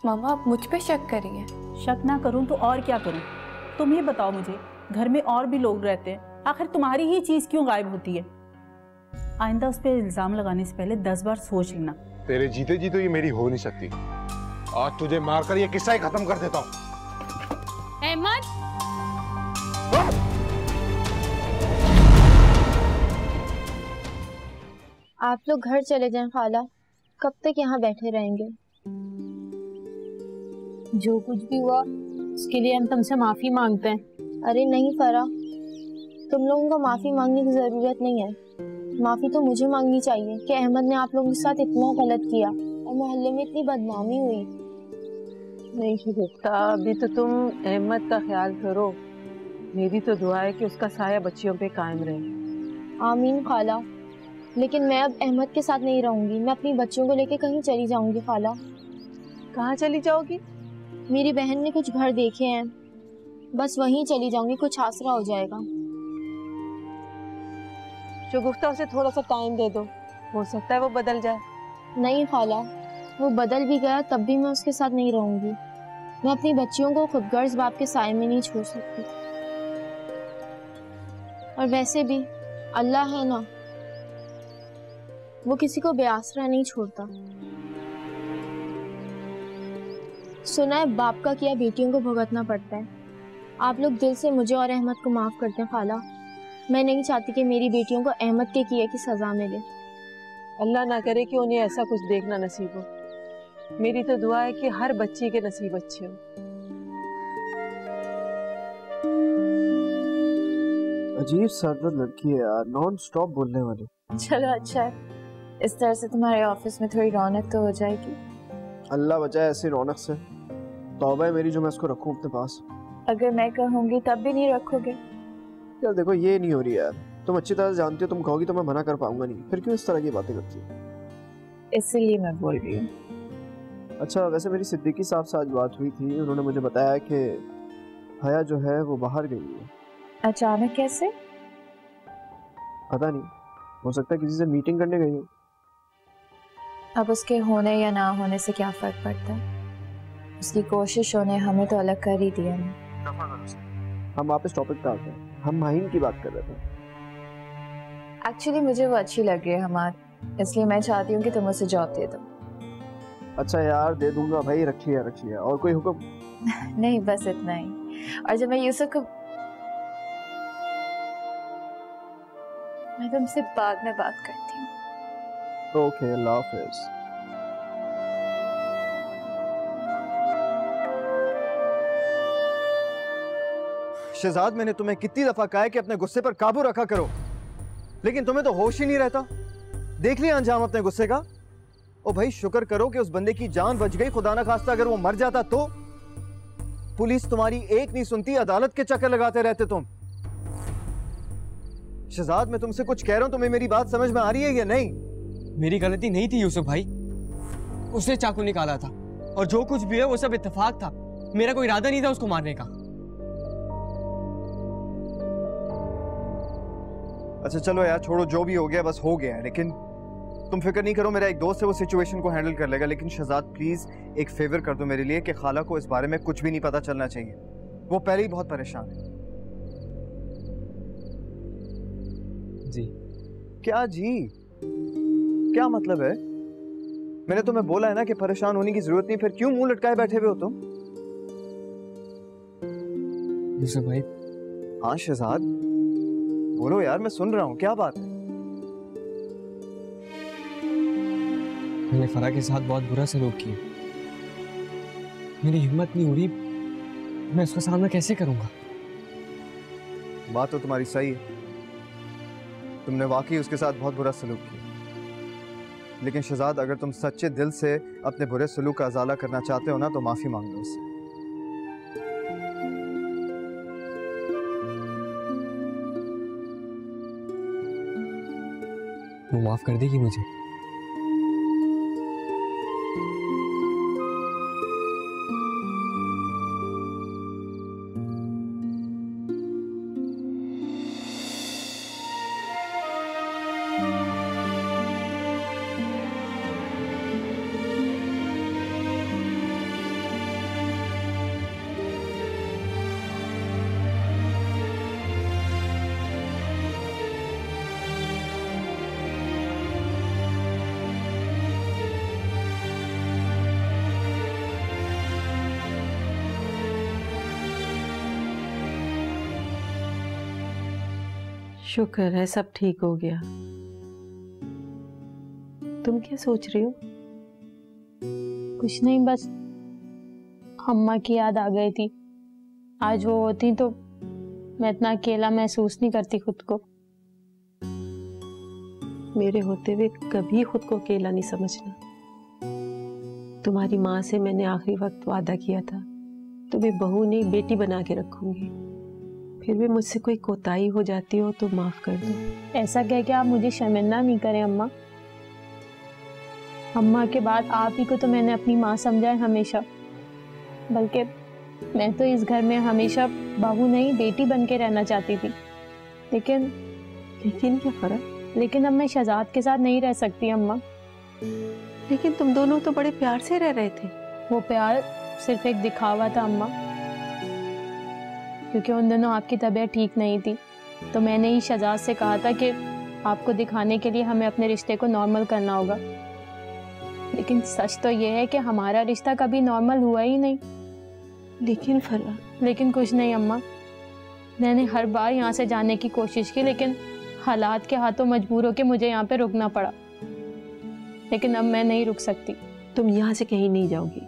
मामा आप मुझ पे शक करिए। शक ना करूं तो और क्या करूं? तुम ही बताओ मुझे, घर में और भी लोग रहते हैं, आखिर तुम्हारी ही चीज क्यों गायब होती है? आइंदा उस पर इल्जाम लगाने से पहले 10 बार सोच लेना। तेरे जीते जी तो ये मेरी हो नहीं सकती। आज तुझे मारकर ये किस्सा ही खत्म कर देता हूँ। अहमद, आप लोग घर चले जाएं खाला, कब तक यहाँ बैठे रहेंगे? जो कुछ भी हुआ उसके लिए हम तुमसे माफी मांगते हैं। अरे नहीं फरा, तुम लोगों को माफी मांगने की जरूरत नहीं है। माफी तो मुझे मांगनी चाहिए कि अहमद ने आप लोगों के साथ इतना गलत किया और मोहल्ले में इतनी बदनामी हुई। नहीं शगुफ्ता, अभी तो तुम अहमद का ख्याल करो। मेरी तो दुआ है कि उसका साया बच्चियों पे कायम रहे। आमीन खाला, लेकिन मैं अब अहमद के साथ नहीं रहूंगी। मैं अपनी बच्चियों को लेकर कहीं चली जाऊंगी खाला। कहाँ चली जाओगी? मेरी बहन ने कुछ घर देखे हैं, बस वहीं चली जाऊंगी, कुछ आसरा हो जाएगा। शगुफ्ता, उसे थोड़ा सा टाइम दे दो, हो सकता है वो बदल जाए। नहीं खाला, वो बदल भी गया तब भी मैं उसके साथ नहीं रहूंगी। मैं अपनी बच्चियों को खुदगर्ज बाप के साए में नहीं छोड़ सकती। और वैसे भी अल्लाह है ना, वो किसी को बेआसरा नहीं छोड़ता। सुना है बाप का किया बेटियों को भुगतना पड़ता है। आप लोग दिल से मुझे और अहमद को माफ करते हैं खाला। मैं नहीं चाहती कि मेरी बेटियों को अहमद के किए की सजा मिले। अल्लाह ना करे कि उन्हें ऐसा कुछ देखना नसीब हो। मेरी तो दुआ है कि हर बच्ची के नसीब अच्छे हो। अजीब सरदर्द लड़की है यार, नॉन स्टॉप बोलने वाली। चलो अच्छा है, इस तरह से तुम्हारे ऑफिस में थोड़ी रौनक तो हो जाएगी। अल्लाह बचाए ऐसी रौनक से। तौबा है मेरी जो मैं इसको रखूं अपने पास। अगर मैं कहूंगी तब भी नहीं रखोगे? यार देखो, ये नहीं हो रही यार। तुम अच्छी तरह से जानती हो, तुम कहोगी तो मैं मना कर पाऊंगा नहीं। फिर क्यों इस तरह की बातें करती हो? इसलिए मैं बोल रही हूँ। अच्छा, वैसे मेरी सिद्दीकी साहब से आज बात हुई थी। उन्होंने मुझे बताया कि हया जो है वो बाहर गई है। अचानक कैसे? पता नहीं, हो सकता है किसी से मीटिंग करने गई हो। अब उसके होने या ना होने से क्या फर्क पड़ता है? उसकी कोशिशों ने हमें तो अलग कर ही दिया ना। हम वापस टॉपिक पे आते हैं। हम माहिन की बात कर रहे थे। एक्चुअली मुझे वो अच्छी लग रही है हमार, इसलिए मैं चाहती हूँ कि तुम उसे जॉब दे दो। अच्छा यार, दे दूंगा भाई, रख लिया। और कोई हुक्म? नहीं, बस इतना ही। और जब मैं यूसुफ को, मैं तुमसे बाद में बात करती हूँ। ओके, अल्लाह हाफिज। शहजाद, मैंने तुम्हें कितनी दफा कहा है कि अपने गुस्से पर काबू रखा करो, लेकिन तुम्हें तो होश ही नहीं रहता। देख लिया अंजाम अपने गुस्से का। ओ भाई, शुक्र करो कि उस बंदे की जान बच गई। खुदा ना खास्ता अगर वो मर जाता तो? पुलिस तुम्हारी एक नहीं सुनती, अदालत के चक्कर लगाते रहते तुम। शहजाद, मैं तुमसे कुछ कह रहा हूं, तुम्हें मेरी बात समझ में आ रही है या नहीं? मेरी गलती नहीं थी यूसुफ भाई, उसने चाकू निकाला था और जो कुछ भी है वो सब इत्तेफाक था। मेरा कोई इरादा नहीं था उसको मारने का। अच्छा चलो यार, छोड़ो, जो भी हो गया बस हो गया है। लेकिन तुम फिक्र नहीं करो, मेरा एक दोस्त है, वो सिचुएशन को हैंडल कर लेगा। लेकिन शहजाद प्लीज एक फेवर कर दो मेरे लिए कि खाला को इस बारे में कुछ भी नहीं पता चलना चाहिए। वो पहले ही बहुत परेशान है। जी? क्या जी? क्या मतलब है? मैंने तुम्हें बोला है ना कि परेशान होने की जरूरत नहीं, फिर क्यों मुंह लटकाए बैठे हुए हो तुम? यूसुफ भाई। हाँ शहजाद, बोलो यार, मैं सुन रहा हूँ, क्या बात है? मैंने फरा के साथ बहुत बुरा सलूक किया। मेरी हिम्मत नहीं हो रही, मैं उसका सामना कैसे करूंगा? बात तो तुम्हारी सही है, तुमने वाकई उसके साथ बहुत बुरा सलूक किया। लेकिन शहजाद, अगर तुम सच्चे दिल से अपने बुरे सलूक का अजाला करना चाहते हो ना, तो माफी मांग लो उससे। वो माफ कर देगी मुझे? शुक्र है सब ठीक हो गया। तुम क्या सोच रही हो? कुछ नहीं, बस अम्मा की याद आ गई थी। आज वो होती तो मैं इतना अकेला महसूस नहीं करती खुद को। मेरे होते हुए कभी खुद को अकेला नहीं समझना। तुम्हारी माँ से मैंने आखिरी वक्त वादा किया था तुम्हें बहू नहीं बेटी बना के रखूंगी। फिर भी मुझसे कोई कोताही हो जाती हो तो माफ कर दो। ऐसा कह के आप मुझे शर्मिंदा नहीं करें अम्मा। अम्मा के बाद आप ही को तो मैंने अपनी माँ समझा है हमेशा। बल्कि मैं तो इस घर में हमेशा बहू नहीं बेटी बन के रहना चाहती थी। लेकिन क्या फर्क? लेकिन अब मैं शहजाद के साथ नहीं रह सकती अम्मा। लेकिन तुम दोनों तो बड़े प्यार से रह रहे थे। वो प्यार सिर्फ एक दिखावा था अम्मा, क्योंकि उन दिनों आपकी तबीयत ठीक नहीं थी। तो मैंने ही शहजाद से कहा था कि आपको दिखाने के लिए हमें अपने रिश्ते को नॉर्मल करना होगा। लेकिन सच तो ये है कि हमारा रिश्ता कभी नॉर्मल हुआ ही नहीं। लेकिन कुछ नहीं अम्मा, मैंने हर बार यहाँ से जाने की कोशिश की, लेकिन हालात के हाथों मजबूर होकर मुझे यहाँ पे रुकना पड़ा। लेकिन अब मैं नहीं रुक सकती। तुम यहाँ से कहीं नहीं जाओगी।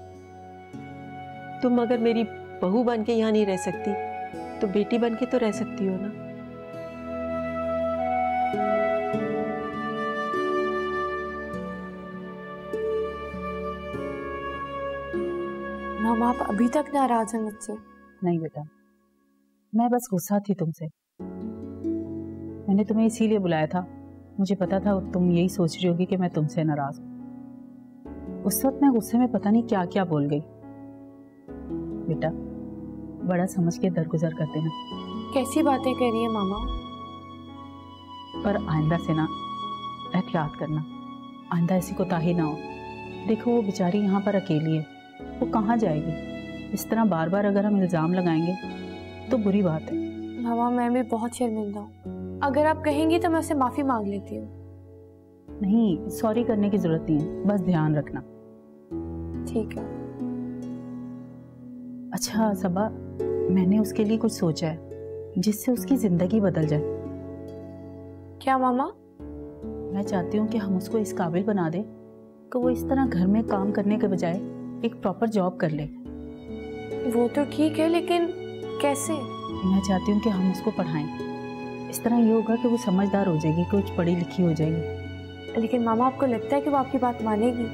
तुम अगर मेरी बहू बन के यहाँ नहीं रह सकती तो बेटी बन के तो रह सकती हो ना। मामा आप अभी तक नाराज हैं मुझसे? नहीं बेटा, मैं बस गुस्सा थी तुमसे। मैंने तुम्हें इसीलिए बुलाया था, मुझे पता था तुम यही सोच रही होगी कि मैं तुमसे नाराज हूँ। उस वक्त मैं गुस्से में पता नहीं क्या क्या बोल गई। बेटा बड़ा समझ के दरगुजर कर देना। कैसी बातें कर रही है मामा? पर आइंदा से ना एहतियात करना, आइंदा ऐसी कोताही ना हो। देखो वो बेचारी यहाँ पर अकेली है, वो कहाँ जाएगी? इस तरह बार बार अगर हम इल्ज़ाम लगाएंगे तो बुरी बात है। मामा मैं भी बहुत शर्मिंदा हूँ। अगर आप कहेंगी तो मैं उससे माफी मांग लेती हूँ। नहीं, सॉरी करने की जरूरत नहीं है, बस ध्यान रखना। ठीक है। अच्छा सबा, मैंने उसके लिए कुछ सोचा है जिससे उसकी जिंदगी बदल जाए। क्या मामा? मैं चाहती हूँ कि हम उसको इस काबिल बना दें कि वो इस तरह घर में काम करने के बजाय एक प्रॉपर जॉब कर ले। वो तो ठीक है, लेकिन कैसे? मैं चाहती हूँ कि हम उसको पढ़ाएं। इस तरह ये होगा कि वो समझदार हो जाएगी, कुछ पढ़ी लिखी हो जाएगी। लेकिन मामा आपको लगता है कि वो आपकी बात मानेगी?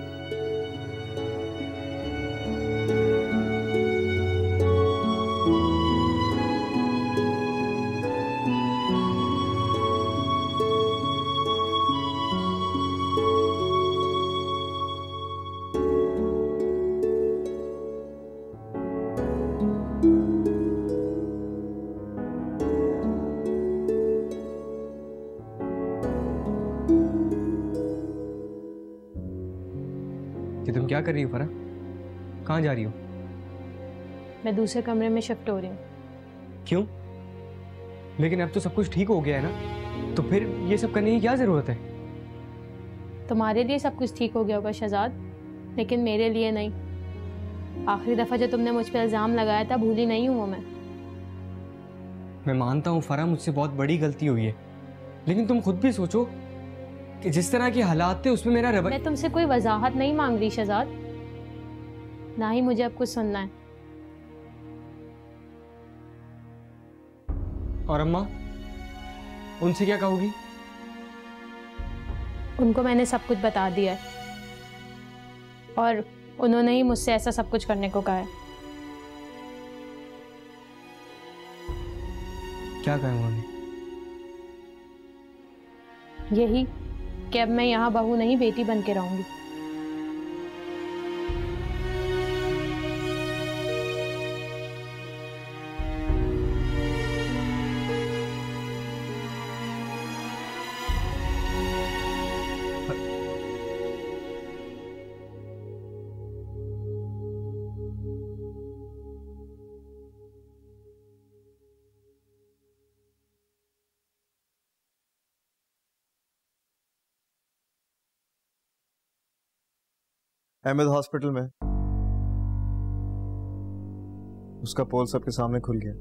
कि तुम क्या कर रही हो फरा? कहाँ जा रही हो? मैं दूसरे कमरे में शिफ्ट हो रही हूँ। क्यों? लेकिन अब तो सब कुछ ठीक हो गया है ना, तो फिर ये सब करने की क्या जरूरत है? तुम्हारे लिए सब कुछ ठीक हो गया होगा शहजाद, लेकिन मेरे लिए नहीं। आखिरी दफा जो तुमने मुझ पर इल्जाम लगाया था भूली नहीं हूँ मैं मानता हूँ फरा, मुझसे बहुत बड़ी गलती हुई है, लेकिन तुम खुद भी सोचो कि जिस तरह के हालात थे उसमें मेरा मैं तुमसे कोई वजाहत नहीं मांग रही शहजाद, ना ही मुझे अब कुछ सुनना है। और अम्मा, उनसे क्या कहोगी? उनको मैंने सब कुछ बता दिया है और उन्होंने ही मुझसे ऐसा सब कुछ करने को कहा है। क्या कहा उन्होंने? यही कि अब मैं यहाँ बहू नहीं बेटी बन के रहूंगी। अहमद हॉस्पिटल में उसका पोल सबके सामने खुल गया।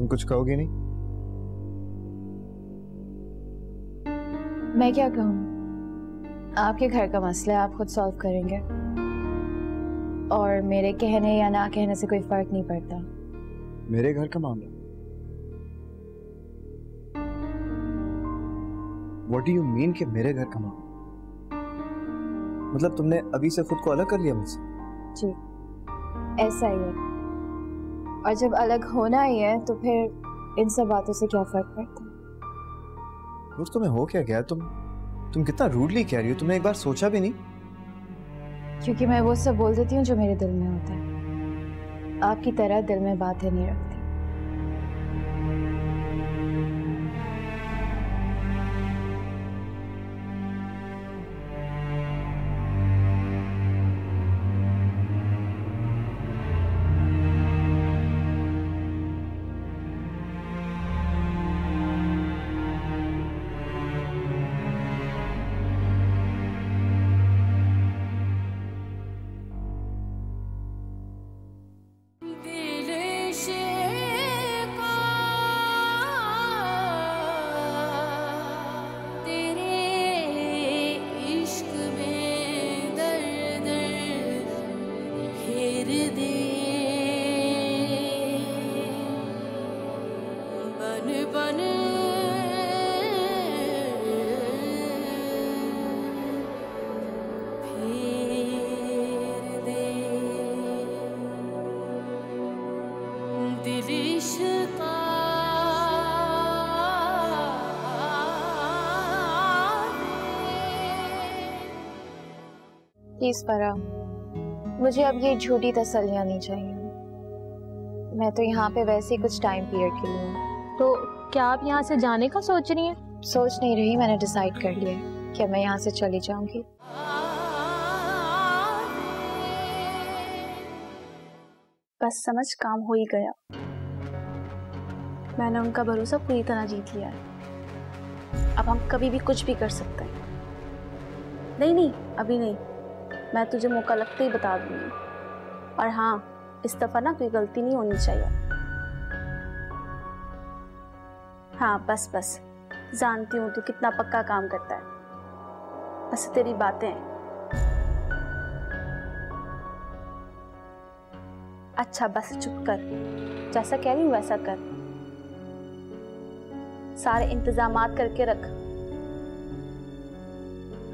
तुम कुछ कहोगी नहीं? मैं क्या कहूँ? आपके घर का मसला है, आप खुद सॉल्व करेंगे और मेरे कहने या ना कहने से कोई फर्क नहीं पड़ता। मेरे घर का मामला? What do you mean कि मेरे घर का मामला? मतलब तुमने अभी से खुद को अलग कर लिया मुझसे? जी, ऐसा ही है। और जब अलग होना ही है तो फिर इन सब बातों से क्या फर्क पड़ता है? दोस्त तुम्हें हो क्या गया? तुम कितना रूडली कह रही हो? तुमने एक बार सोचा भी नहीं? क्योंकि मैं वो सब बोल देती हूँ जो मेरे दिल में होता है। आपकी तरह दिल में बातें नहीं रखती। प्लीज फरा, मुझे अब ये झूठी तसल्लियां नहीं चाहिए। मैं तो यहाँ पे वैसे ही कुछ टाइम पीरियड के लिए हूँ। तो क्या आप यहाँ से जाने का सोच रही हैं? सोच नहीं रही, मैंने डिसाइड कर लिया कि मैं यहाँ से चली जाऊंगी। बस समझ, काम हो ही गया। मैंने उनका भरोसा पूरी तरह जीत लिया है। अब हम कभी भी कुछ भी कर सकते हैं। नहीं नहीं, अभी नहीं, मैं तुझे मौका लगते ही बता दूंगी। और हाँ, इस दफा ना कोई गलती नहीं होनी चाहिए। हाँ बस बस, जानती हूँ तू कितना पक्का काम करता है। बस तेरी बातें हैं। अच्छा बस चुप कर, जैसा कह रही हूँ वैसा कर। सारे इंतजामात करके रख।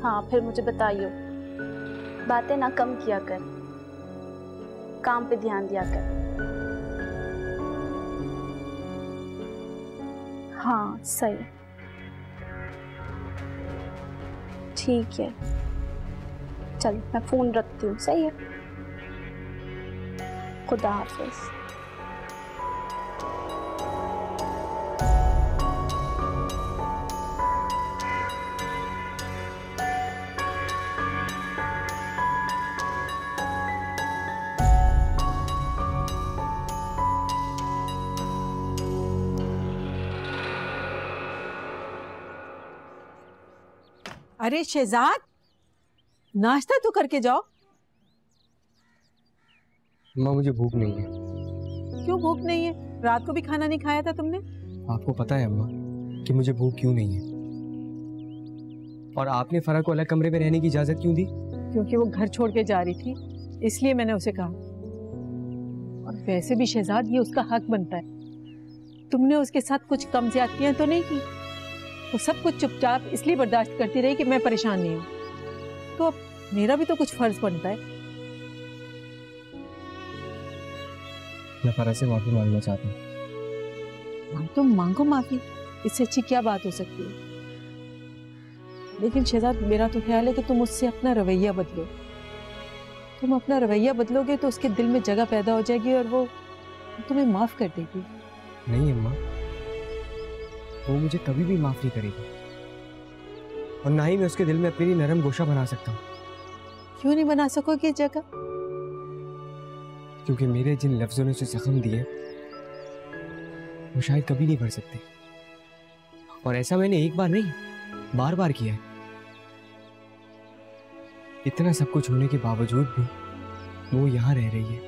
हाँ फिर मुझे बताइयो। बातें ना कम किया कर, काम पे ध्यान दिया कर। हाँ सही, ठीक है। चल मैं फोन रखती हूँ, सही है? खुदा हाफिज। अरे शहजाद, नाश्ता तो करके जाओ। माँ मुझे भूख नहीं है। क्यों भूख नहीं है? रात को भी खाना नहीं खाया था तुमने? आपको पता है अम्मा कि मुझे भूख क्यों नहीं है? और आपने फरा को अलग कमरे में रहने की इजाजत क्यों दी? क्योंकि वो घर छोड़ के जा रही थी, इसलिए मैंने उसे कहा। और वैसे भी शहजाद, ये उसका हक बनता है। तुमने उसके साथ कुछ कम ज्यादतियां तो नहीं की? वो सब कुछ चुपचाप इसलिए बर्दाश्त करती रही कि मैं परेशान नहीं हूं। तो अब मेरा भी तो कुछ फर्ज बनता है। मैं फरा से माफी मांगना चाहता हूँ। तुम मांगो माफी, इससे अच्छी क्या बात हो सकती है? लेकिन शहजाद, मेरा तो ख्याल है कि तुम उससे अपना रवैया बदलो। तुम अपना रवैया बदलोगे तो उसके दिल में जगह पैदा हो जाएगी और वो तुम्हें माफ कर देगी। नहीं अम्मा, वो मुझे कभी भी माफ नहीं करेगी और ना ही मैं उसके दिल में अपने लिए नरम गोशा बना सकता हूँ। क्यों नहीं बना सकोगे जगह? क्योंकि मेरे जिन लफ्जों ने उसे जख्म दिए वो शायद कभी नहीं भर सकते। और ऐसा मैंने एक बार नहीं, बार बार किया है। इतना सब कुछ होने के बावजूद भी वो यहाँ रह रही है।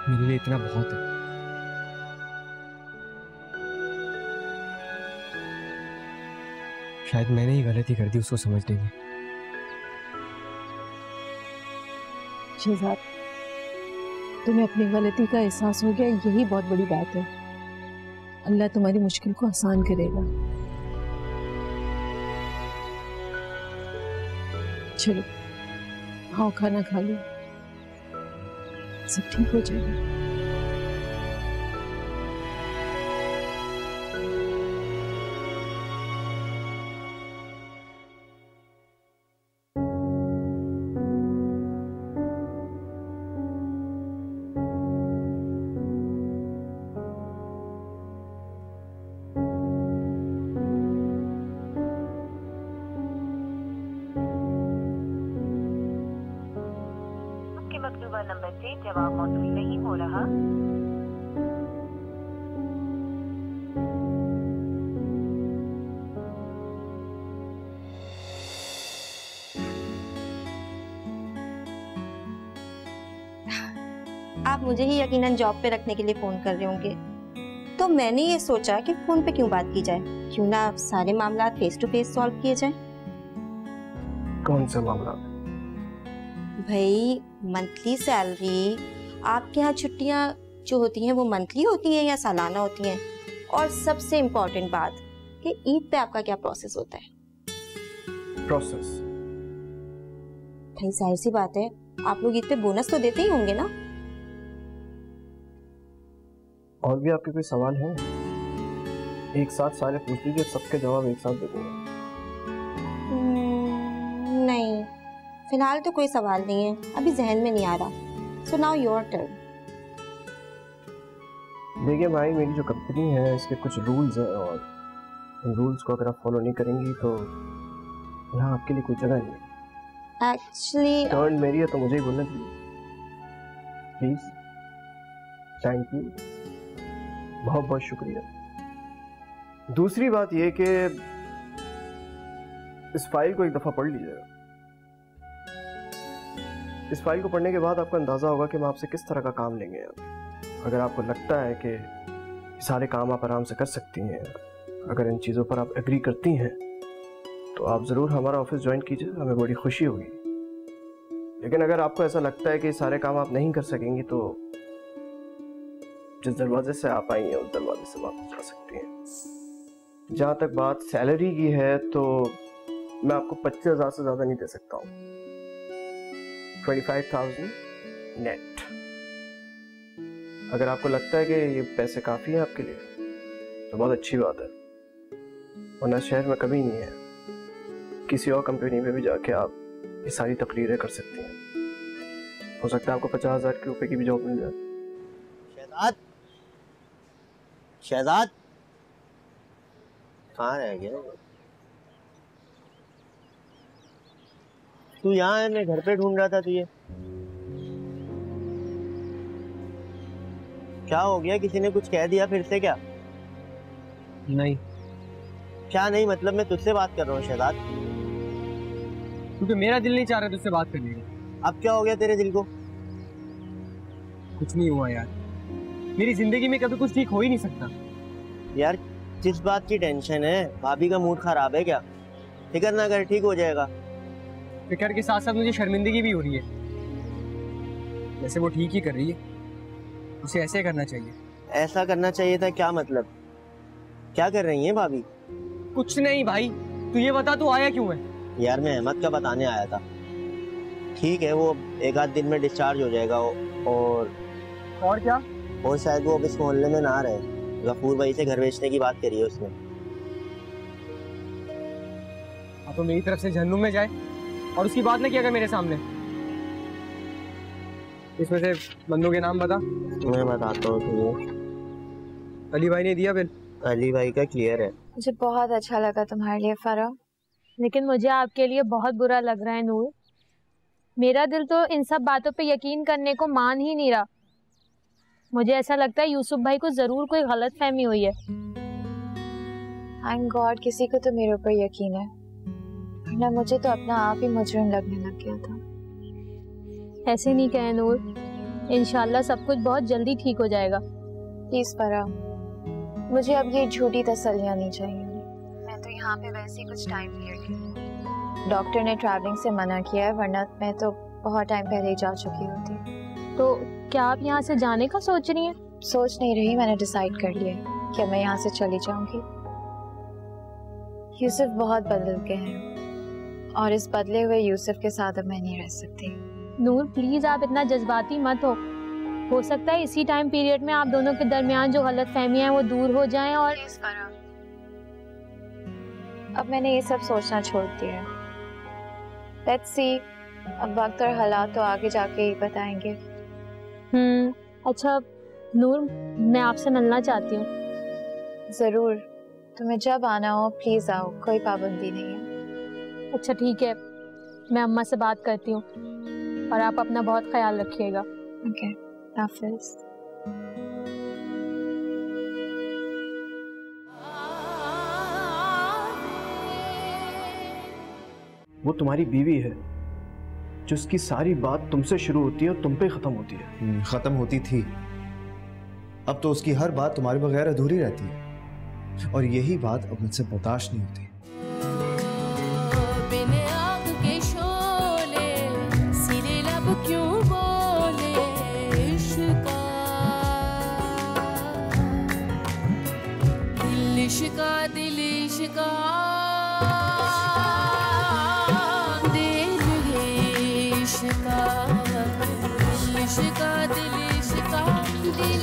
मेरे लिए इतना बहुत है। शायद मैंने ही गलती कर दी उसको समझने में। शहजाद, तुम्हें अपनी गलती का एहसास हो गया, यही बहुत बड़ी बात है। अल्लाह तुम्हारी मुश्किल को आसान करेगा। चलो आओ खाना खा लो, सब ठीक हो जाएगा। मकतूबा नंबर से जवाब मौसूल नहीं हो रहा। आप मुझे ही यकीनन जॉब पे रखने के लिए फोन कर रहे होंगे, तो मैंने ये सोचा कि फोन पे क्यों बात की जाए, क्यों ना सारे मामला फेस टू फेस सॉल्व किए जाए। कौन सा मामला? भाई मंथली सैलरी, आपके यहाँ छुट्टियाँ जो होती हैं वो मंथली होती हैं या सालाना होती हैं? और सबसे इम्पोर्टेंट बात कि ईद पे आपका क्या प्रोसेस होता है? प्रोसेस? भाई जाहिर सी बात है, आप लोग ईद पे बोनस तो देते ही होंगे ना? और भी आपके कोई सवाल है? एक साथ सारे पूछ लीजिए, सबके जवाब एक साथ दे दूंगा। नहीं, फिलहाल तो कोई सवाल नहीं है, अभी जहन में नहीं आ रहा। So now your turn. देखिए भाई, मेरी जो कंपनी है इसके कुछ रूल्स हैं, और इन रूल्स को अगर आप फॉलो नहीं करेंगी तो यहाँ आपके लिए कोई जगह नहीं है। एक्चुअली टर्न मेरी है तो मुझे ही बोलना चाहिए। प्लीज, थैंक यू, बहुत बहुत शुक्रिया। दूसरी बात यह कि इस फाइल को एक दफा पढ़ लीजिएगा। इस फाइल को पढ़ने के बाद आपको अंदाजा होगा कि हम आपसे किस तरह का काम लेंगे। अगर आपको लगता है कि सारे काम आप आराम से कर सकती हैं, अगर इन चीज़ों पर आप एग्री करती हैं, तो आप ज़रूर हमारा ऑफिस ज्वाइन कीजिए, हमें बड़ी खुशी होगी। लेकिन अगर आपको ऐसा लगता है कि सारे काम आप नहीं कर सकेंगी, तो जिस दरवाजे से आप आई हैं उस दरवाजे से वापस जा सकती हैं। जहाँ तक बात सैलरी की है, तो मैं आपको 25,000 से ज़्यादा नहीं दे सकता हूँ। 25,000 नेट। अगर आपको लगता है कि ये पैसे काफ़ी हैं आपके लिए, तो बहुत अच्छी बात है, वरना शहर में कभी नहीं है। किसी और कंपनी में भी जाके आप ये सारी तकरीरें कर सकती हैं। हो सकता है आपको 50,000 रुपए की भी जॉब मिल जाए। शहजाद, शहजाद कहाँ रह गया? तू यहाँ है, मैं घर पे ढूंढ रहा था तुझे। क्या हो गया? किसी ने कुछ कह दिया फिर से क्या? नहीं। क्या नहीं मतलब? मैं तुझसे बात कर रहा हूँ शहजाद। क्योंकि मेरा दिल नहीं चाह रहा तुझसे बात करने का। अब क्या हो गया तेरे दिल को? कुछ नहीं हुआ यार, मेरी जिंदगी में कभी कुछ ठीक हो ही नहीं सकता। यार किस बात की टेंशन है? भाभी का मूड खराब है क्या? फिक्र ना कर, ठीक हो जाएगा। फिक्र के साथ साथ मुझे शर्मिंदगी भी हो रही है। वैसे वो ठीक ही कर रही है, उसे ऐसे करना चाहिए। ऐसा करना चाहिए था? क्या मतलब? क्या कर रही है भाभी? कुछ नहीं भाई, तू ये बता तू आया क्यों है? यार मैं अहमद का बताने आया था। ठीक है, वो एक आध दिन में डिस्चार्ज हो जाएगा। और क्या? और शायद वो अब इस मोहल्ले में ना रहे। गफूर भाई से घर बेचने की बात करी है उसने। अब तो मेरी तरफ से जहन्नुम में जाए और उसकी बात ना किया कर मेरे सामने। इसमें से बंदों के नाम बता। मैं बताता हूँ तुझे। अली भाई ने दिया बिल? अली भाई का क्लियर है। मुझे बहुत अच्छा लगा तुम्हारे लिए फरा, लेकिन मुझे आपके लिए बहुत बुरा लग रहा है नूर। मेरा दिल तो इन सब बातों पे यकीन करने को मान ही नहीं रहा। मुझे ऐसा लगता है यूसुफ भाई को जरूर कोई गलत फहमी हुई है। थैंक गॉड किसी को तो मेरे ऊपर यकीन है, वरना मुझे तो अपना आप ही मुजरिम लगने लग गया था। ऐसे नहीं कहे नूर, इंशाल्लाह सब कुछ बहुत जल्दी ठीक हो जाएगा। प्लीज फरा, मुझे अब ये झूठी तसल्लियां नहीं चाहिए। मैं तो यहाँ पे वैसे ही कुछ टाइम पीरियड। डॉक्टर ने ट्रैवलिंग से मना किया है, वरना मैं तो बहुत टाइम पहले ही जा चुकी होती। तो क्या आप यहाँ से जाने का सोच रही हैं? सोच नहीं रही, मैंने डिसाइड कर लिया है कि मैं यहाँ से चली जाऊंगी। यूसुफ बहुत बदल गए हैं और इस बदले हुए यूसुफ के साथ अब मैं नहीं रह सकती। नूर प्लीज आप इतना जज्बाती मत हो सकता है इसी टाइम पीरियड में आप दोनों के दरमियान जो गलतफहमियां हैं वो दूर हो जाएं। और अब मैंने ये सब सोचना छोड़ दिया है। लेट्स सी, अब वक्त और हालात तो आगे जाके ही बताएंगे। अच्छा नूर, मैं आपसे मिलना चाहती हूँ। जरूर, तुम्हें जब आना हो प्लीज आओ, कोई पाबंदी नहीं है। अच्छा ठीक है, मैं अम्मा से बात करती हूँ और आप अपना बहुत ख्याल रखिएगा। ओके, हाफिज। वो तुम्हारी बीवी है, जिसकी सारी बात तुमसे शुरू होती है और तुम पे खत्म होती है। खत्म होती थी, अब तो उसकी हर बात तुम्हारे बगैर अधूरी रहती है और यही बात अब मुझसे बर्दाश्त नहीं होती। बिन आग के शोले सिरे लब क्यों बोले, इश्का दिल इश्का दिल इश्का दिल इश्का दिल इश्का दिल